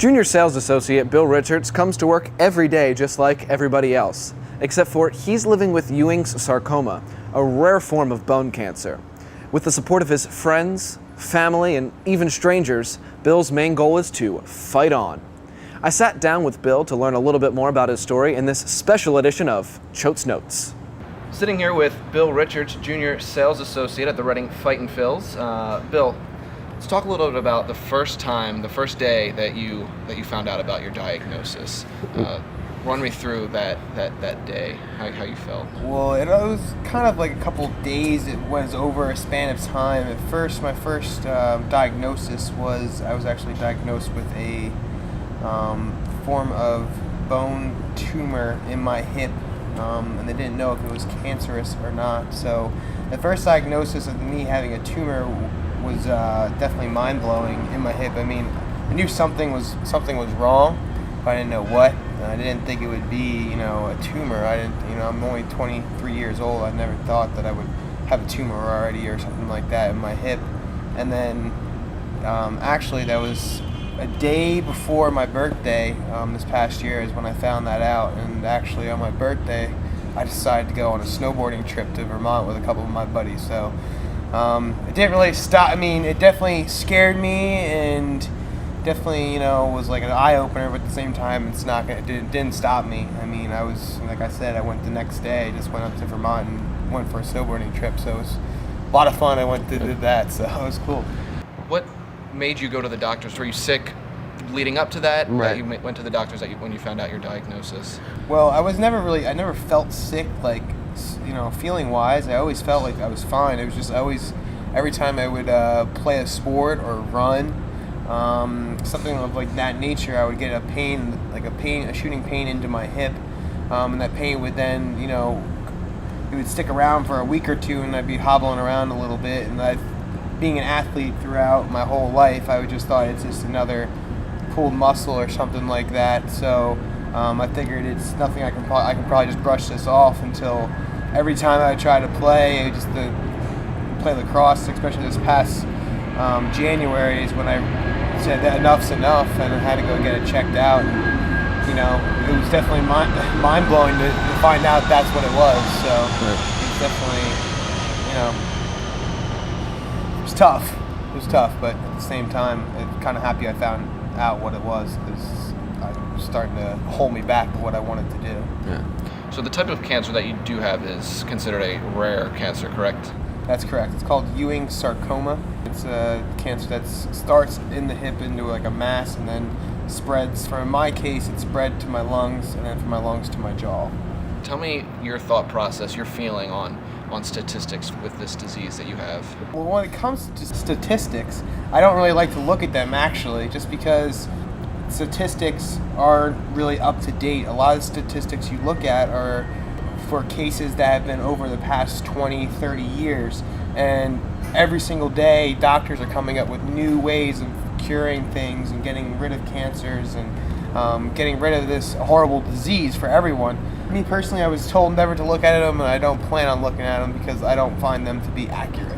Junior Sales Associate Bill Richards comes to work every day just like everybody else, except for he's living with Ewing Sarcoma, a rare form of bone cancer. With the support of his friends, family, and even strangers, Bill's main goal is to fight on. I sat down with Bill to learn a little bit more about his story in this special edition of Choate's Notes. Sitting here with Bill Richards, Junior Sales Associate at the Reading Fightin Phils. Bill, let's talk a little bit about the first day that you found out about your diagnosis. Run me through that day, how you felt. Well, it was kind of like a couple of days. It was over a span of time. At first, my first diagnosis was I was actually diagnosed with a form of bone tumor in my hip, and they didn't know if it was cancerous or not. So the first diagnosis of me having a tumor was definitely mind-blowing in my hip. I mean, I knew something was wrong, but I didn't know what. I didn't think it would be, a tumor. I'm only 23 years old. I never thought that I would have a tumor already or something like that in my hip. And then, actually, that was a day before my birthday this past year is when I found that out. And actually, on my birthday, I decided to go on a snowboarding trip to Vermont with a couple of my buddies. So it didn't really stop. I mean, it definitely scared me and definitely, was like an eye-opener, but at the same time, it didn't stop me. I mean, like I said, I went the next day. I just went up to Vermont and went for a snowboarding trip, so it was a lot of fun. I went to do that, so it was cool. What made you go to the doctors? Were you sick leading up to that? Right. That you went to the doctors when you found out your diagnosis? Well, I never felt sick, like, feeling-wise. I always felt like I was fine. It was just every time I would play a sport or run, something of like that nature, I would get a shooting pain into my hip, and that pain would then, it would stick around for a week or two, and I'd be hobbling around a little bit. And being an athlete throughout my whole life, I would just thought it's just another pulled muscle or something like that. So I figured it's nothing. I can probably just brush this off until every time I try to play, play lacrosse, especially this past January is when I said that enough's enough, and I had to go get it checked out. And, it was definitely mind-blowing to find out that's what it was. So It's definitely, it was tough. It was tough, but at the same time, I'm kind of happy I found out what it was, because it was starting to hold me back to what I wanted to do. Yeah. So the type of cancer that you do have is considered a rare cancer, correct? That's correct. It's called Ewing Sarcoma. It's a cancer that starts in the hip into like a mass and then spreads. In my case, it spread to my lungs, and then from my lungs to my jaw. Tell me your thought process, your feeling on statistics with this disease that you have. Well, when it comes to statistics, I don't really like to look at them, actually, just because statistics aren't really up to date. A lot of statistics you look at are for cases that have been over the past 20, 30 years, and every single day doctors are coming up with new ways of curing things and getting rid of cancers and getting rid of this horrible disease for everyone. Me personally, I was told never to look at them, and I don't plan on looking at them because I don't find them to be accurate.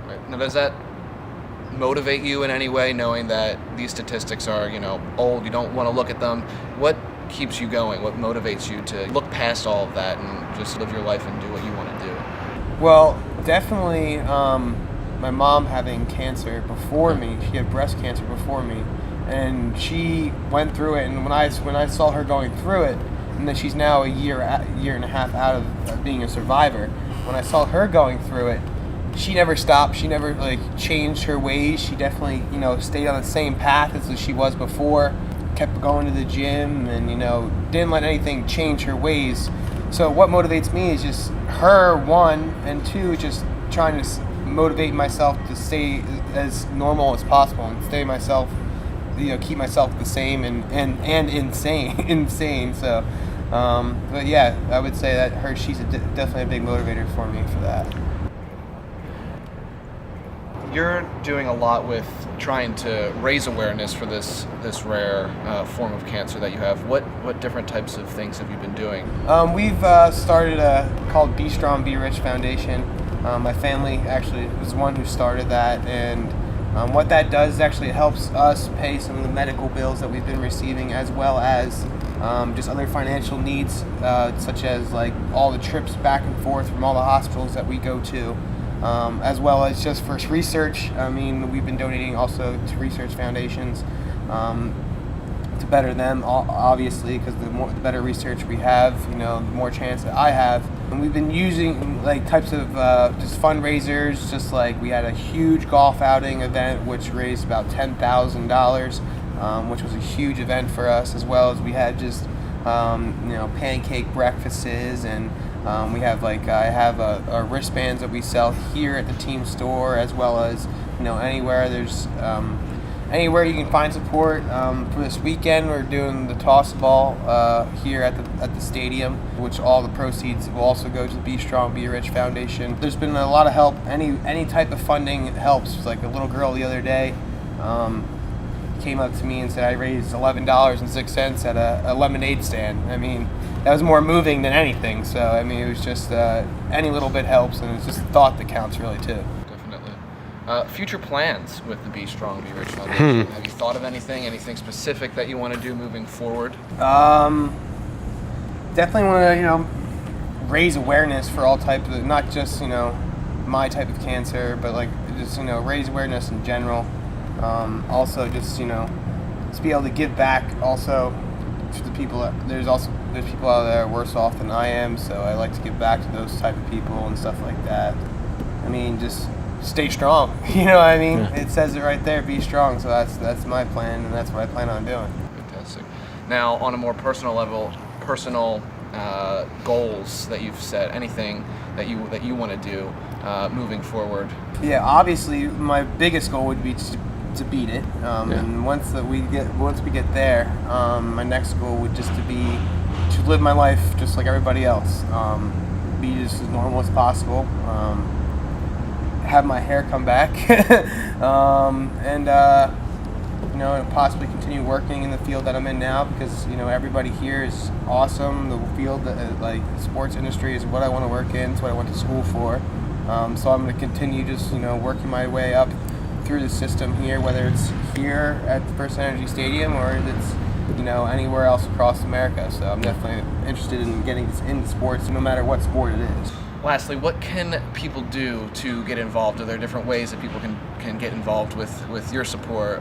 Right. Now, does that motivate you in any way, knowing that these statistics are, old, you don't want to look at them? What keeps you going? What motivates you to look past all of that and just live your life and do what you want to do? Well, definitely my mom having cancer before me. She had breast cancer before me, and she went through it. And when I saw her going through it, and then she's now a year and a half out of being a survivor. When I saw her going through it, she never stopped. She never changed her ways. She definitely stayed on the same path as she was before. Kept going to the gym, and didn't let anything change her ways. So what motivates me is just her, one, and two, just trying to motivate myself to stay as normal as possible and stay myself, keep myself the same and insane. So, but yeah, I would say that she's definitely a big motivator for me for that. You're doing a lot with trying to raise awareness for this rare form of cancer that you have. What different types of things have you been doing? We've started called BStrongBRich Foundation. My family actually was the one who started that, and What that does is actually helps us pay some of the medical bills that we've been receiving, as well as just other financial needs, such as like all the trips back and forth from all the hospitals that we go to, as well as just for research. I mean, we've been donating also to research foundations to better them, obviously, because the better research we have, the more chance that I have. And we've been using like types of just fundraisers, just like we had a huge golf outing event which raised about $10,000, which was a huge event for us, as well as we had just pancake breakfasts, and we have like I have our wristbands that we sell here at the team store, as well as anywhere there's anywhere you can find support. For this weekend, we're doing the toss ball here at the stadium, which all the proceeds will also go to the BStrongBRich Foundation. There's been a lot of help. Any type of funding helps. Like a little girl the other day came up to me and said, I raised $11.06 at a lemonade stand. I mean, that was more moving than anything. So I mean, it was just any little bit helps, and it's just the thought that counts really too. Future plans with the BStrongBRich Foundation. Have you thought of anything specific that you want to do moving forward? Definitely want to, raise awareness for all types of, not just, my type of cancer, but like just, raise awareness in general. Also just, to be able to give back also to the people. There's people out there worse off than I am, so I like to give back to those type of people and stuff like that. I mean, just stay strong. You know what I mean? Yeah. It says it right there, be strong. So that's my plan, and that's what I plan on doing. Fantastic. Now, on a more personal level, goals that you've set, anything that you want to do moving forward? Yeah, obviously, my biggest goal would be to beat it. And once we get there, my next goal would just to live my life just like everybody else. Be just as normal as possible. Have my hair come back, and possibly continue working in the field that I'm in now, because everybody here is awesome. The field that the sports industry is what I want to work in. It's what I went to school for. So I'm going to continue just working my way up through the system here, whether it's here at the First Energy Stadium or it's anywhere else across America. So I'm definitely interested in getting into sports, no matter what sport it is. Lastly, what can people do to get involved? Are there different ways that people can get involved with your support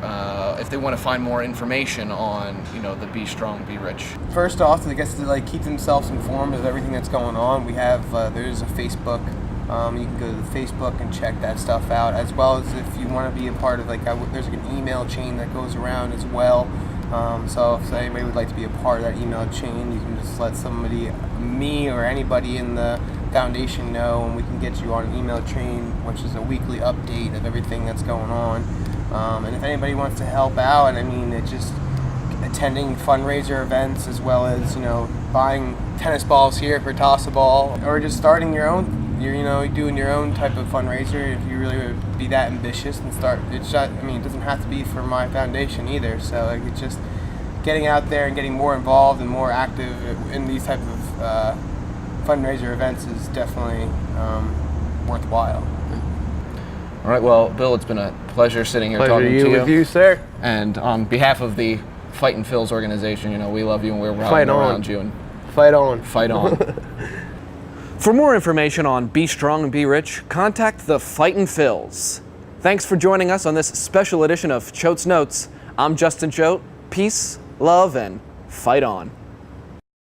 if they want to find more information on the BStrongBRich? First off, I guess to keep themselves informed of everything that's going on, we have there's a Facebook. You can go to the Facebook and check that stuff out, as well as if you want to be a part of there's an email chain that goes around as well. So if anybody would like to be a part of that email chain, you can just let me or anybody in the foundation know, and we can get you on an email chain, which is a weekly update of everything that's going on. And if anybody wants to help out, it's just attending fundraiser events, as well as buying tennis balls here for toss a ball, or just starting your own. Doing your own type of fundraiser if you really would be that ambitious and start. It doesn't have to be for my foundation either. So it's just getting out there and getting more involved and more active in these type of fundraiser events is definitely worthwhile. All right, well, Bill, it's been a pleasure sitting here talking to you. With you, sir. And on behalf of the Fightin Phils organization, we love you and we're rallying around you. And fight on. Fight on. For more information on Be Strong and Be Rich, contact the Fightin Phils. Thanks for joining us on this special edition of Choate's Notes. I'm Justin Choate. Peace, love, and fight on.